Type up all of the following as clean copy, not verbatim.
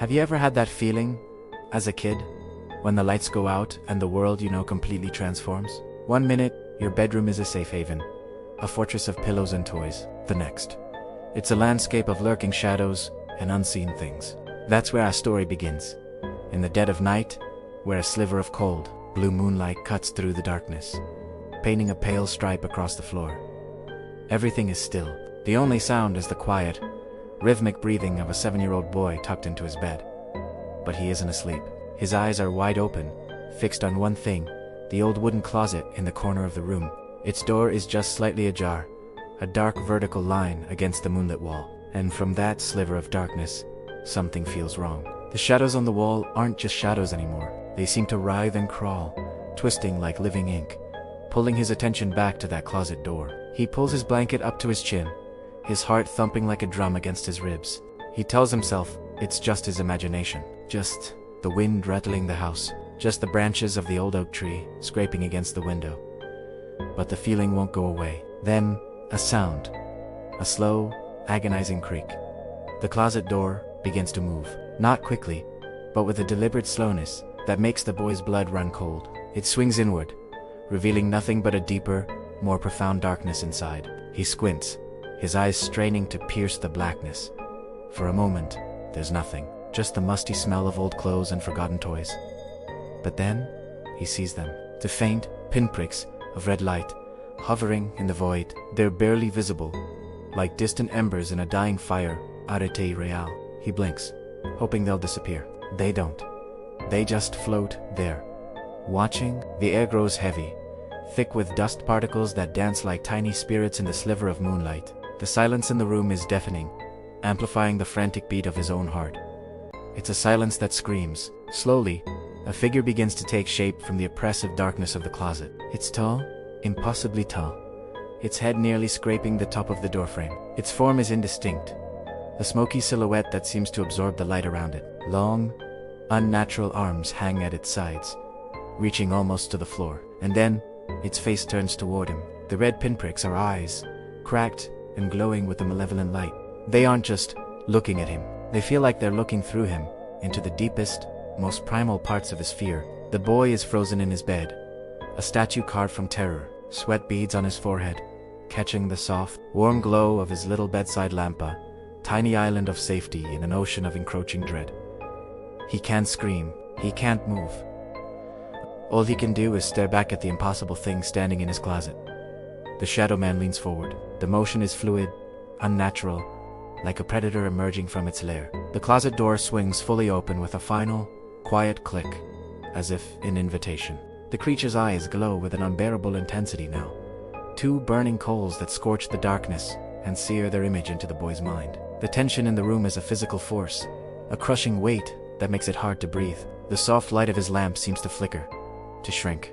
Have you ever had that feeling, as a kid, when the lights go out and the world you know completely transforms? One minute, your bedroom is a safe haven, a fortress of pillows and toys. The next, it's a landscape of lurking shadows and unseen things. That's where our story begins. In the dead of night, where a sliver of cold, blue moonlight cuts through the darkness, painting a pale stripe across the floor. Everything is still. The only sound is the quiet, rhythmic breathing of a 7-year-old boy tucked into his bed. But he isn't asleep. His eyes are wide open, fixed on one thing, the old wooden closet in the corner of the room. Its door is just slightly ajar, a dark vertical line against the moonlit wall. And from that sliver of darkness, something feels wrong. The shadows on the wall aren't just shadows anymore. They seem to writhe and crawl, twisting like living ink, pulling his attention back to that closet door. He pulls his blanket up to his chin, his heart thumping like a drum against his ribs. He tells himself it's just his imagination, just the wind rattling the house, just the branches of the old oak tree scraping against the window. But the feeling won't go away. Then, a sound, a slow, agonizing creak. The closet door begins to move, not quickly, but with a deliberate slowness that makes the boy's blood run cold. It swings inward, revealing nothing but a deeper, more profound darkness inside. He squints, his eyes straining to pierce the blackness. For a moment, there's nothing, just the musty smell of old clothes and forgotten toys. But then, he sees them, the faint pinpricks of red light, hovering in the void. They're barely visible, like distant embers in a dying fire, arete real. He blinks, hoping they'll disappear. They don't. They just float there. Watching, the air grows heavy, thick with dust particles that dance like tiny spirits in the sliver of moonlight. The silence in the room is deafening, amplifying the frantic beat of his own heart. It's a silence that screams. Slowly, a figure begins to take shape from the oppressive darkness of the closet. It's tall, impossibly tall, its head nearly scraping the top of the doorframe. Its form is indistinct, a smoky silhouette that seems to absorb the light around it. Long, unnatural arms hang at its sides, reaching almost to the floor. And then, its face turns toward him. The red pinpricks are eyes, cracked and glowing with a malevolent light. They aren't just looking at him. They feel like they're looking through him, into the deepest, most primal parts of his fear. The boy is frozen in his bed, a statue carved from terror, sweat beads on his forehead, catching the soft, warm glow of his little bedside lamp, a tiny island of safety in an ocean of encroaching dread. He can't scream, he can't move. All he can do is stare back at the impossible thing standing in his closet. The shadow man leans forward. The motion is fluid, unnatural, like a predator emerging from its lair. The closet door swings fully open with a final, quiet click, as if in invitation. The creature's eyes glow with an unbearable intensity now, two burning coals that scorch the darkness and sear their image into the boy's mind. The tension in the room is a physical force, a crushing weight that makes it hard to breathe. The soft light of his lamp seems to flicker, to shrink,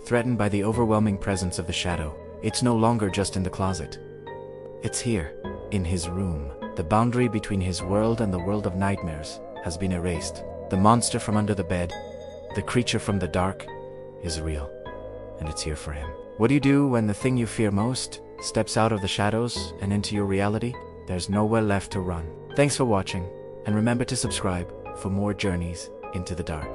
threatened by the overwhelming presence of the shadow. It's no longer just in the closet. It's here, in his room. The boundary between his world and the world of nightmares has been erased. The monster from under the bed, the creature from the dark, is real, and it's here for him. What do you do when the thing you fear most steps out of the shadows and into your reality? There's nowhere left to run. Thanks for watching, and remember to subscribe for more journeys into the dark.